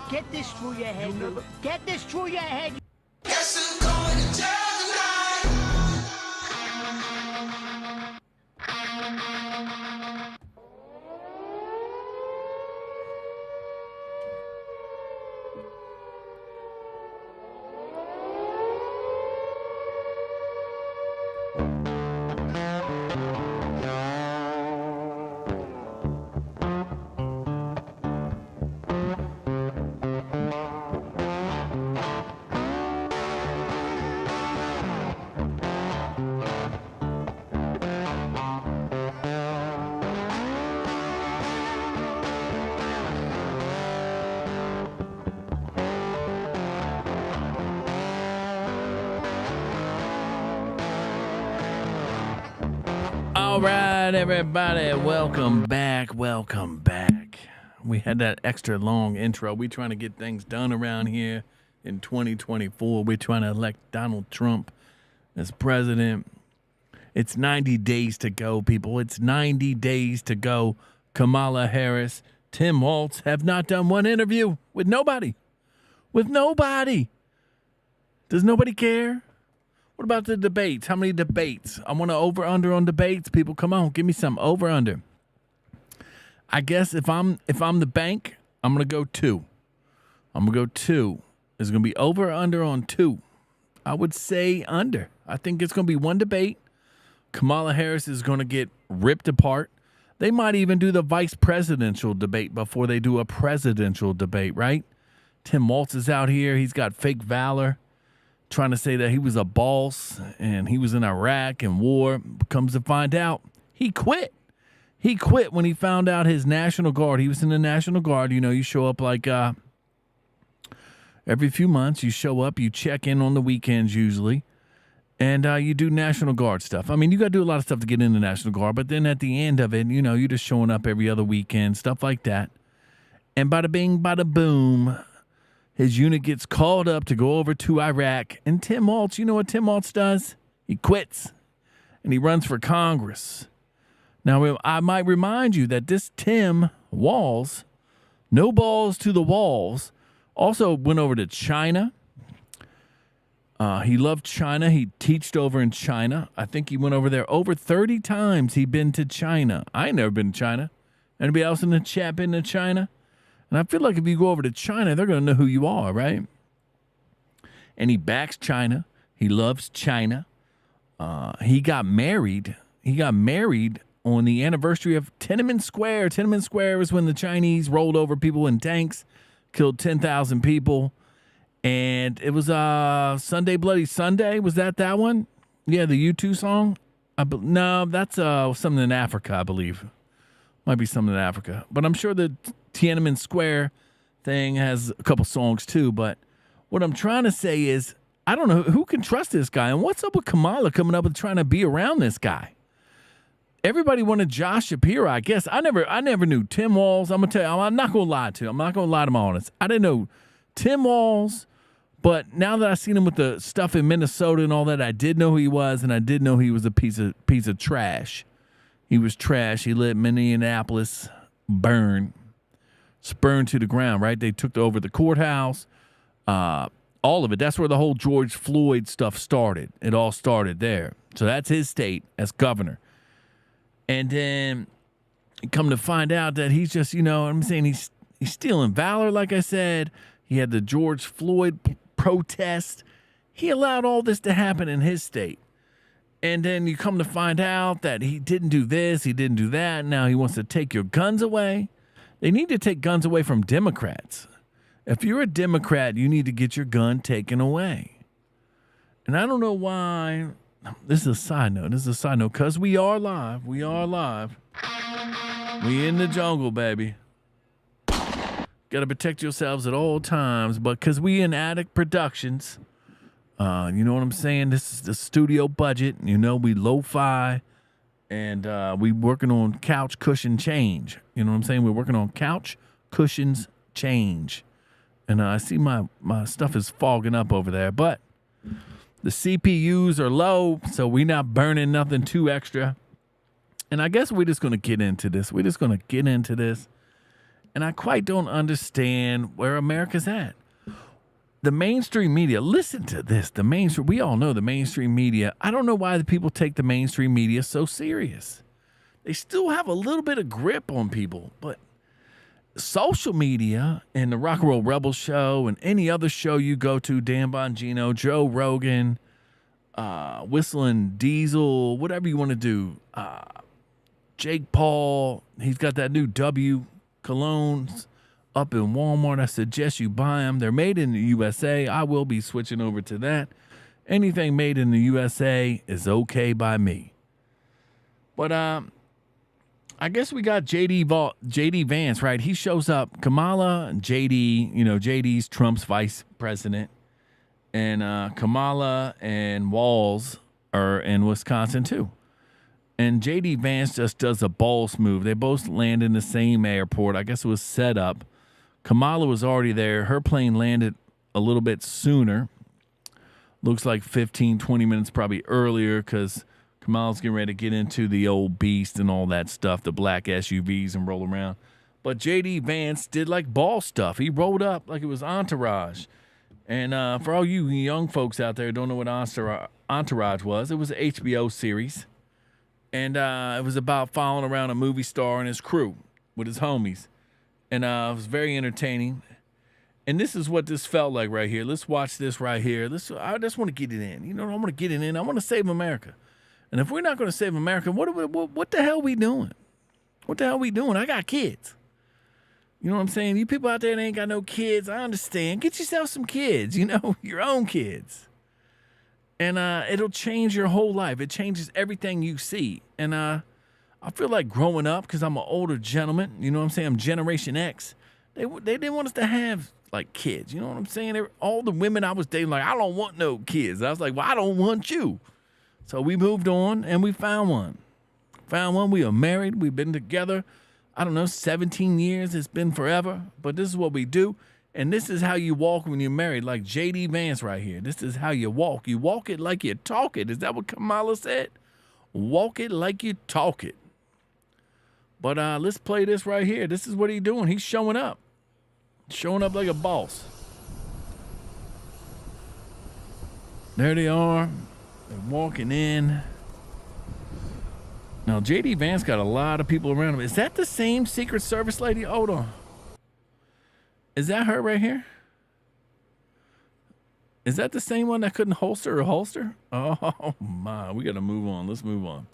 Get this through your head. Get this through your head. Guess who's going to jail tonight? All right, everybody, welcome back. We had that extra long intro. We're trying to get things done around here in 2024. We're trying to elect Donald Trump as president. It's 90 days to go, people. It's 90 days to go. Kamala Harris, Tim Walz have not done one interview with nobody. Does nobody care? What about the debates? How many debates? I want to over-under on debates. People, come on, give me some over-under. I guess if I'm the bank, I'm going to go 2. It's going to be over-under on 2. I would say under. I think it's going to be one debate. Kamala Harris is going to get ripped apart. They might even do the vice presidential debate before they do a presidential debate, right? Tim Walz is out here. He's got fake valor, trying to say that he was a boss and he was in Iraq and war. Comes to find out, he quit. He quit when he found out his National Guard. He was in the National Guard. You know, you show up like every few months. You show up, you check in on the weekends usually, and you do National Guard stuff. I mean, you got to do a lot of stuff to get in the National Guard, but then at the end of it, you know, you're just showing up every other weekend, stuff like that. And bada bing, bada boom, his unit gets called up to go over to Iraq. And Tim Walz, you know what Tim Walz does? He quits and he runs for Congress. Now, I might remind you that this Tim Walz, no balls to the walls, also went over to China. He loved China. He teached over in China. I think he went over there over 30 times. He'd been to China. I ain't never been to China. Anybody else in the chat been to China? And I feel like if you go over to China, they're going to know who you are, right? And he backs China. He loves China. He got married. On the anniversary of Tiananmen Square. Tiananmen Square was when the Chinese rolled over people in tanks, killed 10,000 people. And it was Sunday Bloody Sunday. Was that one? Yeah, the U2 song? No, that's something in Africa, I believe. Might be something in Africa. But I'm sure the Tiananmen Square thing has a couple songs too. But what I'm trying to say is, I don't know who can trust this guy. And what's up with Kamala coming up and trying to be around this guy? Everybody wanted Josh Shapiro, I guess. I never knew Tim Walz. I'm going to tell you, I'm not going to lie to you. I'm not going to lie to my audience. I didn't know Tim Walz, but now that I've seen him with the stuff in Minnesota and all that, I did know who he was, and I did know he was a piece of trash. He was trash. He let Minneapolis burn, spurned to the ground, right? They took over the courthouse, all of it. That's where the whole George Floyd stuff started. It all started there. So that's his state as governor. And then come to find out that he's just, you know, I'm saying he's stealing valor, like I said. He had the George Floyd protest. He allowed all this to happen in his state. And then you come to find out that he didn't do this, he didn't do that. Now he wants to take your guns away. They need to take guns away from Democrats. If you're a Democrat, you need to get your gun taken away. And I don't know why. This is a side note. Because we are live. We in the jungle, baby. Got to protect yourselves at all times. But because we in Addict Productions, you know what I'm saying? This is the studio budget. You know, we lo-fi. And we working on couch cushion change. You know what I'm saying? We're working on couch cushions change. And I see my stuff is fogging up over there. But the CPUs are low, so we're not burning nothing too extra. And I guess we're just going to get into this. And I quite don't understand where America's at. The mainstream media, listen to this. We all know the mainstream media. I don't know why the people take the mainstream media so serious. They still have a little bit of grip on people, but social media and the Rock and Roll Rebel show and any other show you go to, Dan Bongino, Joe Rogan, Whistling Diesel, whatever you want to do, Jake Paul, he's got that new W colognes up in Walmart. I suggest you buy them. They're made in the USA. I will be switching over to that. Anything made in the USA is okay by me. But I guess we got JD Vance, right? He shows up. Kamala and JD, JD's Trump's vice president. And Kamala and Walz are in Wisconsin too. And JD Vance just does a boss move. They both land in the same airport. I guess it was set up. Kamala was already there. Her plane landed a little bit sooner. Looks like 15, 20 minutes probably earlier because Kamala's getting ready to get into the old beast and all that stuff, the black SUVs and roll around. But JD Vance did like ball stuff. He rolled up like it was Entourage. And for all you young folks out there who don't know what Entourage was, it was an HBO series. And it was about following around a movie star and his crew with his homies. And it was very entertaining. And this is what this felt like right here. Let's watch this right here. I just want to get it in. I want to get it in. I want to save America. And if we're not going to save America, what the hell are we doing? What the hell are we doing? I got kids. You know what I'm saying? You people out there that ain't got no kids, I understand. Get yourself some kids, your own kids. And it'll change your whole life. It changes everything you see. And I feel like growing up, because I'm an older gentleman, you know what I'm saying? I'm Generation X. They didn't want us to have, like, kids. You know what I'm saying? All the women I was dating, like, I don't want no kids. I was like, well, I don't want you. So we moved on, and we found one. We are married. We've been together, 17 years. It's been forever. But this is what we do. And this is how you walk when you're married, like JD Vance right here. This is how you walk. You walk it like you talk it. Is that what Kamala said? Walk it like you talk it. But let's play this right here. This is what he's doing. He's showing up. Showing up like a boss. There they are. They're walking in. Now, JD Vance got a lot of people around him. Is that the same Secret Service lady? Hold on. Is that her right here? Is that the same one that couldn't holster a holster? Oh, my. We got to move on. Let's move on.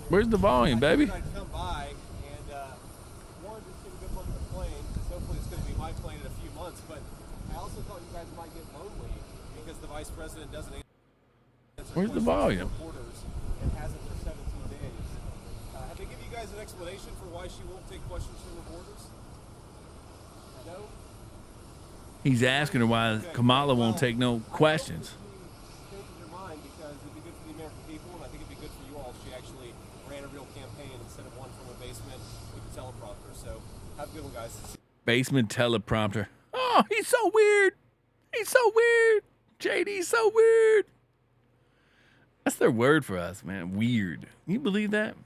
Where's the volume, baby? Come by and one, just get a good look at the plane. Hopefully it's going to be my plane in a few months. But I also thought you guys might get lonely because the vice president doesn't answer Where's the volume? reporters and hasn't for 17 days. Have they given you guys an explanation for why she won't take questions from reporters? No? He's asking her why Kamala won't take no questions. Changes your mind because it'd be good for the American people, and I think it'd be good for you all if she actually ran a real campaign instead of one from a basement with a teleprompter. So have a good one, guys. Basement teleprompter. Oh, he's so weird. He's so weird. JD's so weird. That's their word for us, man. Weird. You believe that?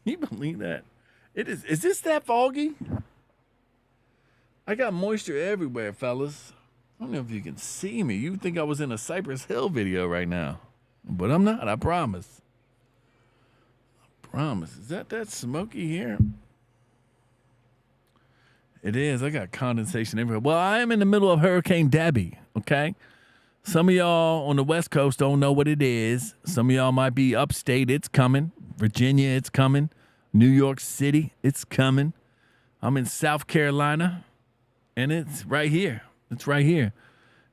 You believe that? It is. Is this that foggy? I got moisture everywhere, fellas. I don't know if you can see me. You think I was in a Cypress Hill video right now. But I'm not, I promise. I promise. Is that smoky here? It is. I got condensation everywhere. Well, I am in the middle of Hurricane Debbie, okay? Some of y'all on the West Coast don't know what it is. Some of y'all might be upstate. It's coming. Virginia, it's coming. New York City, it's coming. I'm in South Carolina, and it's right here. It's right here.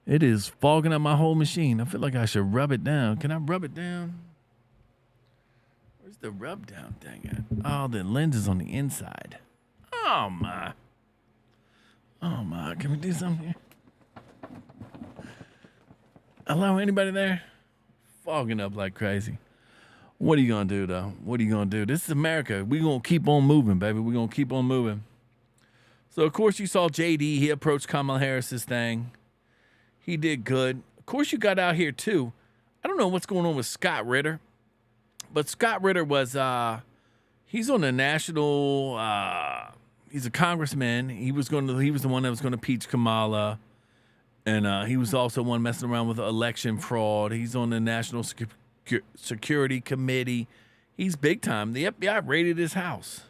It is fogging up my whole machine. I feel like I should rub it down. Can I rub it down? Where's the rub down thing at? Oh, the lens is on the inside. Oh, my. Oh, my. Can we do something here? Hello, anybody there? Fogging up like crazy. What are you going to do, though? What are you going to do? This is America. We're going to keep on moving, baby. We're going to keep on moving. So, of course, you saw JD. He approached Kamala Harris's thing. He did good. Of course, you got out here, too. I don't know what's going on with Scott Ritter, But Scott Ritter was he's on the national. He's a congressman. He was the one that was going to impeach Kamala, and he was also one messing around with election fraud. He's on the National Security Committee. He's big time. The FBI raided his house.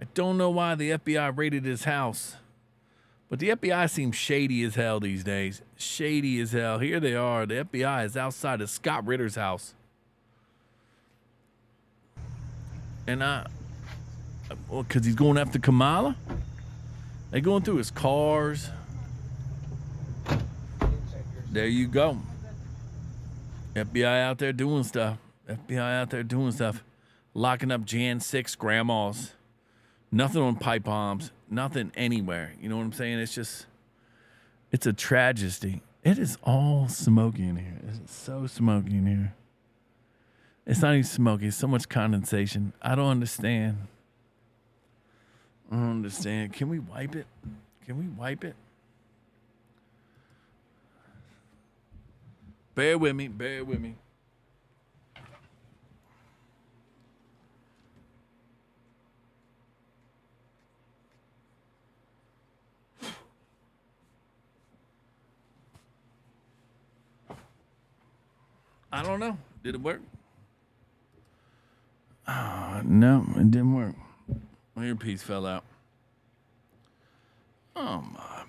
I don't know why the FBI raided his house, but the FBI seems shady as hell these days. Shady as hell. Here they are. The FBI is outside of Scott Ritter's house. And because he's going after Kamala? They going through his cars. There you go. FBI out there doing stuff. FBI out there doing stuff. Locking up Jan 6 grandmas. Nothing on pipe bombs. Nothing anywhere. You know what I'm saying? It's a tragedy. It is all smoky in here. It's so smoky in here. It's not even smoky. It's so much condensation. I don't understand. I don't understand. Can we wipe it? Can we wipe it? Bear with me. Bear with me. I don't know. Did it work? No, it didn't work. My earpiece fell out. Oh my.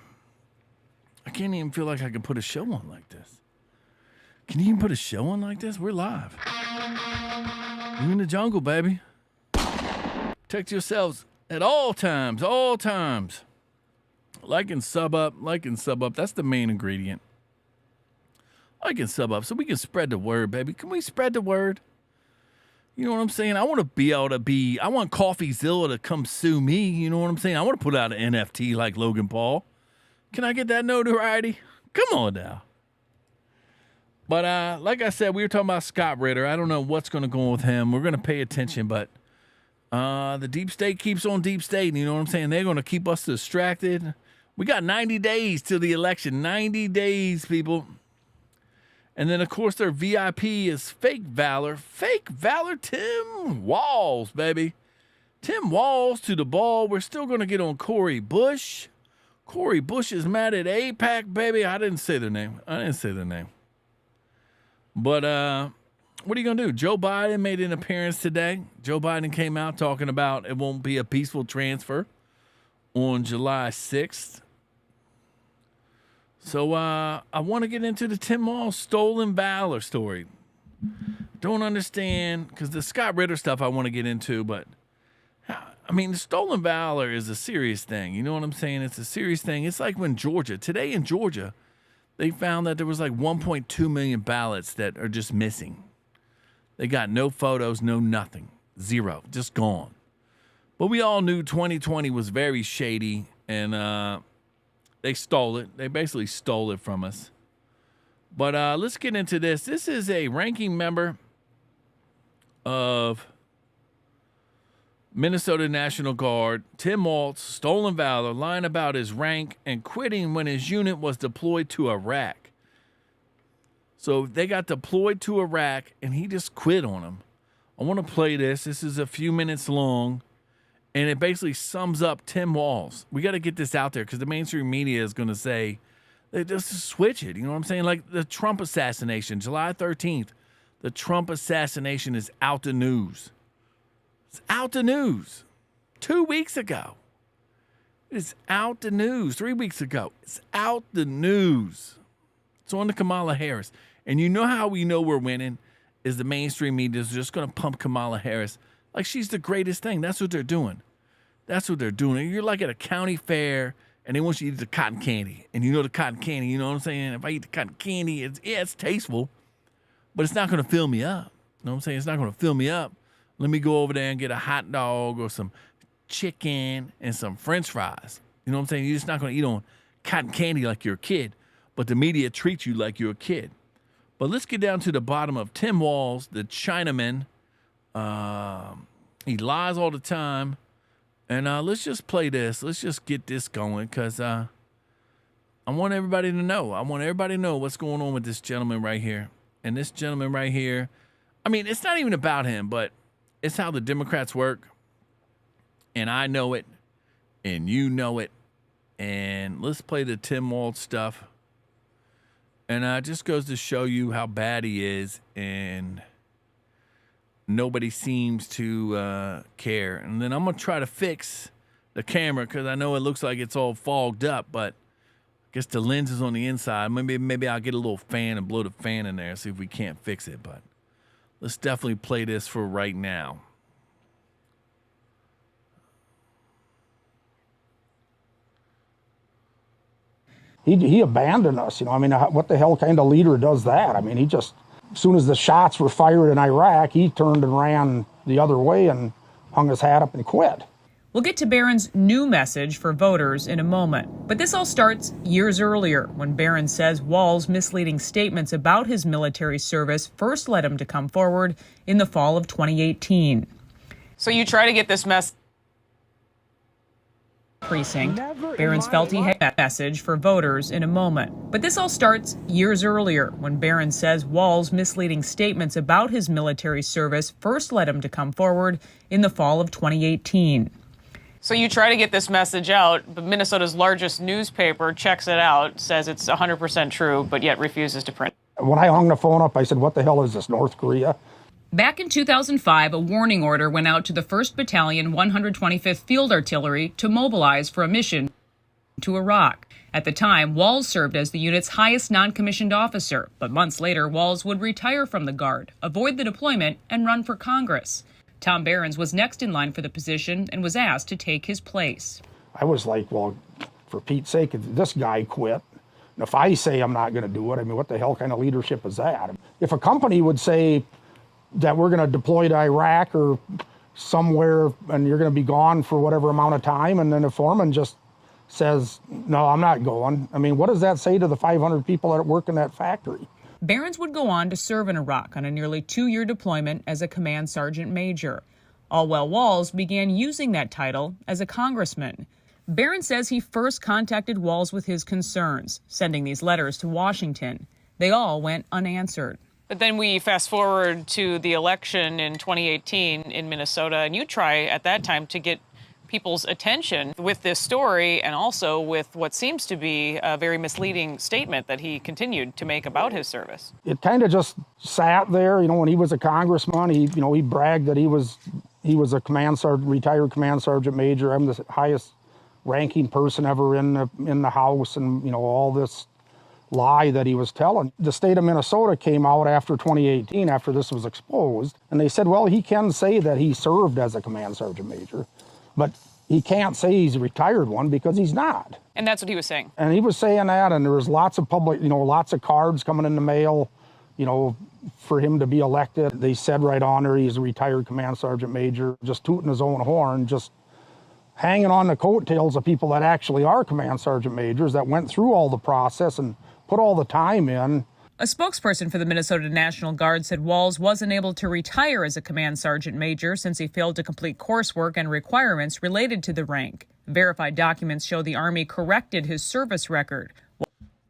I can't even feel like I can put a show on like this. Can you even put a show on like this? We're live. You're in the jungle, baby. Protect yourselves at all times, all times. Like and sub up, like and sub up. That's the main ingredient. Like and sub up so we can spread the word, baby. Can we spread the word? You know what I'm saying? I want to be able to I want CoffeeZilla to come sue me. You know what I'm saying? I want to put out an NFT like Logan Paul. Can I get that notoriety? Come on now. But like I said, we were talking about Scott Ritter. I don't know what's going to go on with him. We're going to pay attention, but the deep state keeps on deep state. You know what I'm saying? They're going to keep us distracted. We got 90 days till the election. 90 days, people. And then, of course, their VIP is Fake Valor. Fake Valor Tim Walz, baby. Tim Walz to the ball. We're still going to get on Corey Bush. Corey Bush is mad at AIPAC, baby. I didn't say their name. But what are you going to do? Joe Biden made an appearance today. Joe Biden came out talking about it won't be a peaceful transfer on July 6th. So I want to get into the Tim Walz stolen valor story. Don't understand, because the Scott Ritter stuff I want to get into, but I mean, the stolen valor is a serious thing. You know what I'm saying? It's a serious thing. It's like when today in Georgia, they found that there was like 1.2 million ballots that are just missing. They got no photos, no nothing. Zero, just gone. But we all knew 2020 was very shady, and they stole it. They basically stole it from us. But let's get into this. This is a ranking member of Minnesota National Guard, Tim Walz, stolen valor, lying about his rank and quitting when his unit was deployed to Iraq. So they got deployed to Iraq, and he just quit on them. I want to play this. This is a few minutes long. And it basically sums up Tim Walz. We got to get this out there because the mainstream media is going to say, they just switch it. You know what I'm saying? Like the Trump assassination, July 13th. The Trump assassination is out the news. It's out the news. 2 weeks ago. It's out the news. 3 weeks ago. It's out the news. It's on to Kamala Harris. And you know how we know we're winning is the mainstream media is just going to pump Kamala Harris like she's the greatest thing. That's what they're doing. That's what they're doing. You're like at a county fair, and they want you to eat the cotton candy. And you know the cotton candy, you know what I'm saying? If I eat the cotton candy, it's tasteful, but it's not going to fill me up. You know what I'm saying? It's not going to fill me up. Let me go over there and get a hot dog or some chicken and some French fries. You know what I'm saying? You're just not going to eat on cotton candy like you're a kid, but the media treats you like you're a kid. But let's get down to the bottom of Tim Walz, the Chinaman. He lies all the time. And let's just play this. Let's just get this going because I want everybody to know. I want everybody to know what's going on with this gentleman right here. And this gentleman right here, I mean, it's not even about him, but it's how the Democrats work. And I know it, and you know it. And let's play the Tim Walz stuff. And it just goes to show you how bad he is, and nobody seems to care. And then I'm going to try to fix the camera because I know it looks like it's all fogged up, but I guess the lens is on the inside. Maybe I'll get a little fan and blow the fan in there, see if we can't fix it. But let's definitely play this for right now. He abandoned us, you know. I mean, what the hell kind of leader does that? I mean, he just, as soon as the shots were fired in Iraq, he turned and ran the other way and hung his hat up and quit. We'll get to Barron's new message for voters in a moment. But this all starts years earlier when Barron says Walz's misleading statements about his military service first led him to come forward in the fall of 2018. So you try to get this message. Precinct. Barron's felt he had a message for voters in a moment. But this all starts years earlier when Barron says Walz's misleading statements about his military service first led him to come forward in the fall of 2018. So you try to get this message out, but Minnesota's largest newspaper checks it out, says it's 100% true, but yet refuses to print. When I hung the phone up, I said, what the hell is this, North Korea? Back in 2005, a warning order went out to the 1st Battalion, 125th Field Artillery to mobilize for a mission to Iraq. At the time, Walz served as the unit's highest non-commissioned officer, but months later, Walz would retire from the Guard, avoid the deployment, and run for Congress. Tom Barron was next in line for the position and was asked to take his place. I was like, well, for Pete's sake, if this guy quit, and if I say I'm not going to do it, I mean, what the hell kind of leadership is that? If a company would say that we're going to deploy to Iraq or somewhere and you're going to be gone for whatever amount of time, and then the foreman just says, no, I'm not going. I mean, what does that say to the 500 people that work in that factory? Barron would go on to serve in Iraq on a nearly 2-year deployment as a command sergeant major. All while Walz began using that title as a congressman. Barron says he first contacted Walz with his concerns, sending these letters to Washington. They all went unanswered. But then we fast forward to the election in 2018 in Minnesota, and you try at that time to get people's attention with this story and also with what seems to be a very misleading statement that he continued to make about his service. It kind of just sat there, you know, when he was a congressman, he bragged that he was a command sergeant, retired command sergeant major. I'm the highest ranking person ever in the House, and, you know, all this lie that he was telling. The state of Minnesota came out after 2018, after this was exposed, and they said, well, he can say that he served as a command sergeant major, but he can't say he's a retired one because he's not. And that's what he was saying. And he was saying that, and there was lots of public, you know, lots of cards coming in the mail, you know, for him to be elected. They said right on there he's a retired command sergeant major, just tooting his own horn, just hanging on the coattails of people that actually are command sergeant majors that went through all the process and put all the time in. A spokesperson for the Minnesota National Guard said Walz wasn't able to retire as a command sergeant major since he failed to complete coursework and requirements related to the rank. Verified documents show the Army corrected his service record.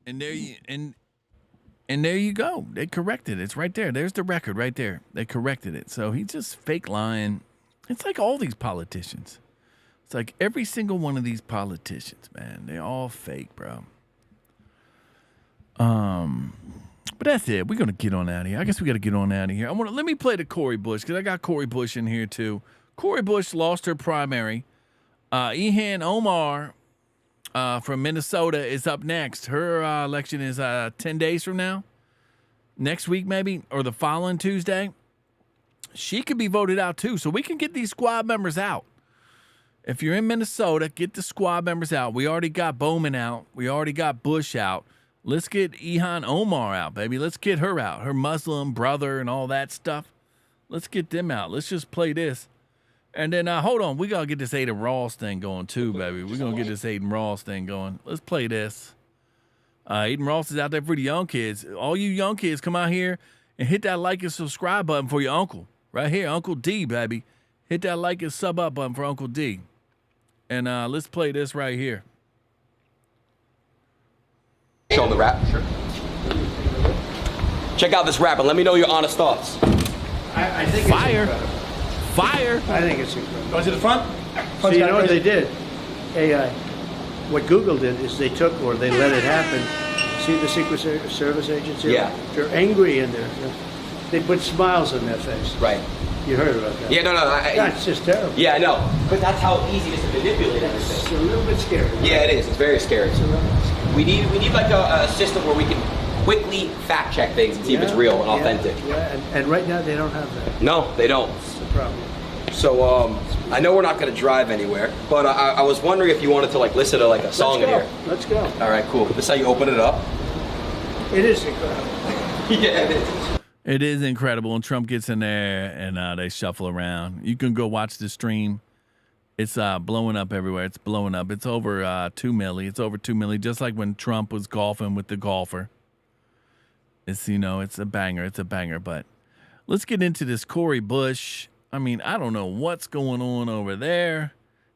And there you go. They corrected it. It's right there. There's the record right there. They corrected it. So he's just fake lying. It's like all these politicians. It's like every single one of these politicians, man. They're all fake, bro. But that's it. We're going to get on out of here. I guess we got to get on out of here. Let me play the Cori Bush because I got Cori Bush in here too. Cori Bush lost her primary. Ilhan Omar from Minnesota is up next. Her election is 10 days from now. Next week maybe, or the following Tuesday. She could be voted out too, so we can get these squad members out. If you're in Minnesota, get the squad members out. We already got Bowman out. We already got Bush out. Let's get Ilhan Omar out, baby. Let's get her out. Her Muslim brother and all that stuff. Let's get them out. Let's just play this. And then, hold on. We got to get this Adin Ross thing going too, baby. We're going to get this Adin Ross thing going. Let's play this. Adin Ross is out there for the young kids. All you young kids, come out here and hit that like and subscribe button for your uncle. Right here, Uncle D, baby. Hit that like and sub up button for Uncle D. And let's play this right here. Show the rap. Sure. Check out this rap and let me know your honest thoughts. I think Fire. it's incredible. Fire. I think it's incredible. Go to the front. So you know what they did? AI. What Google did is they took, or they let it happen. See the Secret Service agents here? Yeah. They're angry in there. They put smiles on their face. Right. You heard about that? Yeah, no. That's just terrible. Yeah, I know. But that's how easy it is to manipulate everything. It's a little bit scary. Yeah, it is. It's very scary. We need like a system where we can quickly fact check things and see if it's real and authentic. Yeah, and right now they don't have that. No, they don't. That's the problem. So I know we're not going to drive anywhere, but I was wondering if you wanted to like listen to like a song in here. Let's go. All right, cool. This is how you open it up. It is incredible. Yeah, it is. It is incredible. And Trump gets in there and they shuffle around. You can go watch the stream. It's blowing up everywhere. It's blowing up. It's over 2 milli. It's over 2 milli, just like when Trump was golfing with the golfer. It's, it's a banger. It's a banger. But let's get into this Cori Bush. I mean, I don't know what's going on over there.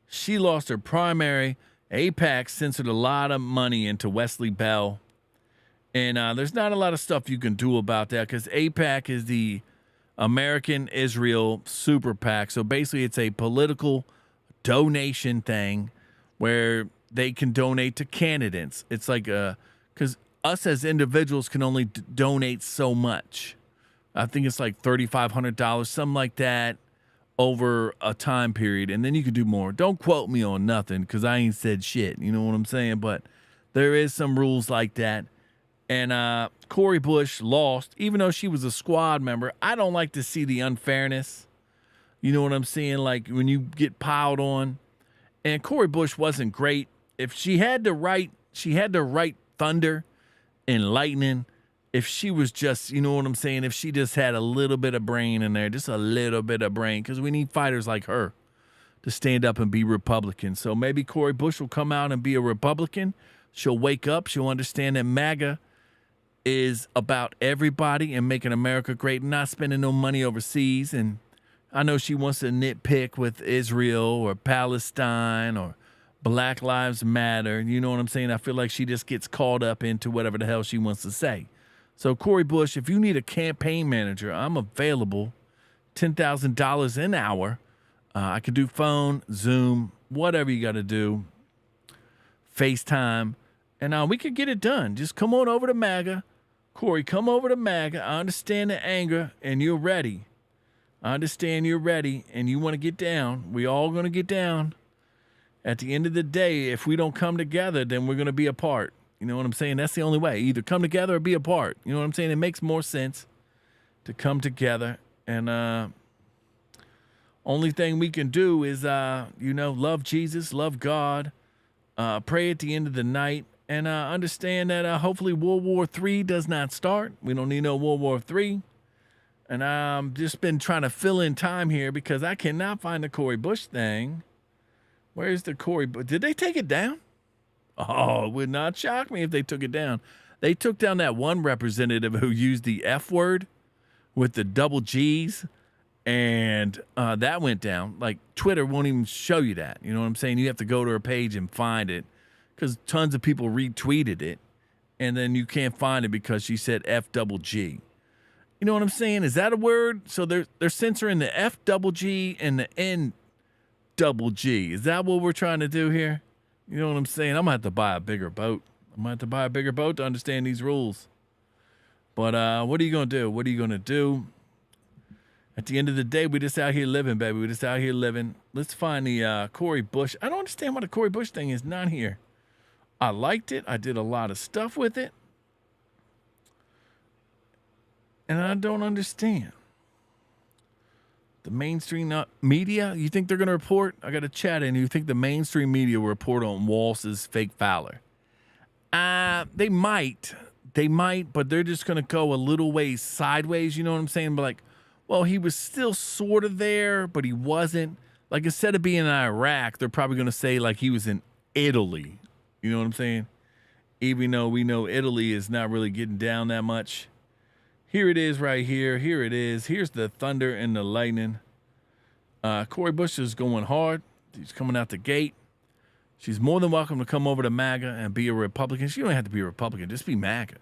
She lost her primary. AIPAC censored a lot of money into Wesley Bell. And there's not a lot of stuff you can do about that because AIPAC is the American Israel Super PAC. So basically it's a political donation thing where they can donate to candidates. It's like because us as individuals can only donate so much. I think it's like $3,500, something like that, over a time period. And then you can do more. Don't quote me on nothing because I ain't said shit. You know what I'm saying? But there is some rules like that. And Cori Bush lost, even though she was a squad member. I don't like to see the unfairness. You know what I'm saying? Like when you get piled on. And Cori Bush wasn't great. If she had the right thunder and lightning. If she was just, you know what I'm saying? If she just had a little bit of brain in there, just a little bit of brain, because we need fighters like her to stand up and be Republican. So maybe Cori Bush will come out and be a Republican. She'll wake up. She'll understand that MAGA is about everybody and making America great and not spending no money overseas. And I know she wants to nitpick with Israel or Palestine or Black Lives Matter. You know what I'm saying? I feel like she just gets caught up into whatever the hell she wants to say. So Cori Bush, if you need a campaign manager, I'm available. $10,000 an hour. I can do phone, Zoom, whatever you got to do. FaceTime. And we could get it done. Just come on over to MAGA. Cori, come over to MAGA. I understand the anger, and you're ready. I understand you're ready, and you want to get down. We all going to get down. At the end of the day, if we don't come together, then we're going to be apart. You know what I'm saying? That's the only way. Either come together or be apart. You know what I'm saying? It makes more sense to come together. And only thing we can do is, love Jesus, love God, pray at the end of the night, and understand that hopefully World War III does not start. We don't need no World War III. And I've just been trying to fill in time here because I cannot find the Cori Bush thing. Where's the Cori Bush? Did they take it down? Oh, it would not shock me if they took it down. They took down that one representative who used the F word with the double G's, and that went down. Like, Twitter won't even show you that. You know what I'm saying? You have to go to her page and find it because tons of people retweeted it, and then you can't find it because she said F double G. You know what I'm saying? Is that a word? So they're censoring the F double G and the N double G. Is that what we're trying to do here? You know what I'm saying? I'm going to have to buy a bigger boat. To understand these rules. But what are you going to do? What are you going to do? At the end of the day, we just out here living, baby. We just out here living. Let's find the Cori Bush. I don't understand why the Cori Bush thing is not here. I liked it. I did a lot of stuff with it. And I don't understand. The mainstream media, you think they're going to report? I got a chat in. You think the mainstream media will report on Walz's fake Fowler? They might, but they're just going to go a little ways sideways. You know what I'm saying? But like, well, he was still sort of there, but he wasn't. Like, instead of being in Iraq, they're probably going to say like he was in Italy. You know what I'm saying? Even though we know Italy is not really getting down that much. Here it is right here. Here it is. Here's the thunder and the lightning. Cori Bush is going hard. She's coming out the gate. She's more than welcome to come over to MAGA and be a Republican. She don't have to be a Republican. Just be MAGA.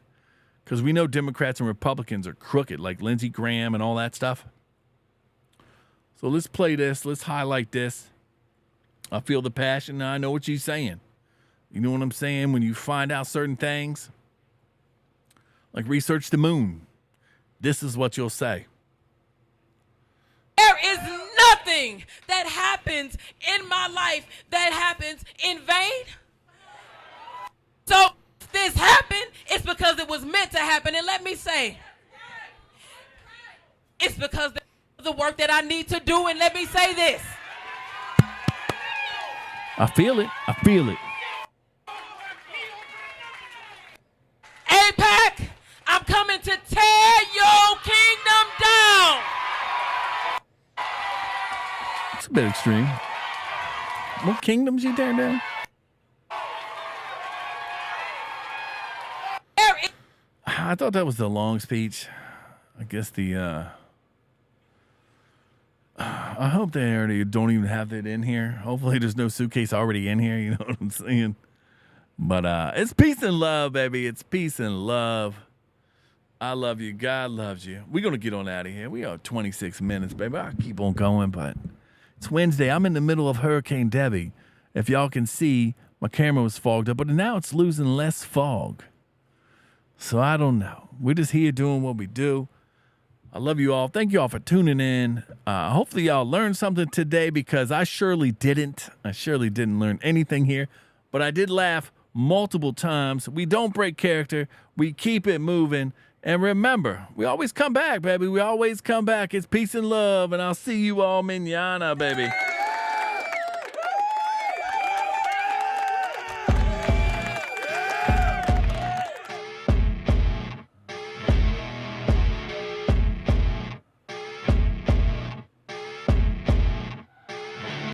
Because we know Democrats and Republicans are crooked, like Lindsey Graham and all that stuff. So let's play this. Let's highlight this. I feel the passion. I know what you're saying. You know what I'm saying? When you find out certain things, like research the moon, this is what you'll say. There is nothing that happens in my life that happens in vain. So if this happened, it's because it was meant to happen. And let me say, it's because of the work that I need to do. And let me say this. I feel it. I feel it. APAC, I'm coming to tear your kingdom down. It's a bit extreme. What kingdoms you tearing down? I thought that was the long speech. I guess I hope they already don't even have it in here. Hopefully there's no suitcase already in here. You know what I'm saying? But it's peace and love, baby. It's peace and love. I love you. God loves you. We're going to get on out of here. We are 26 minutes, baby. I'll keep on going, but it's Wednesday. I'm in the middle of Hurricane Debbie. If y'all can see, my camera was fogged up, but now it's losing less fog. So I don't know. We're just here doing what we do. I love you all. Thank you all for tuning in. Hopefully y'all learned something today, because I surely didn't. I surely didn't learn anything here, but I did laugh multiple times. We don't break character. We keep it moving. And remember, we always come back, baby. We always come back. It's peace and love, and I'll see you all mañana, baby.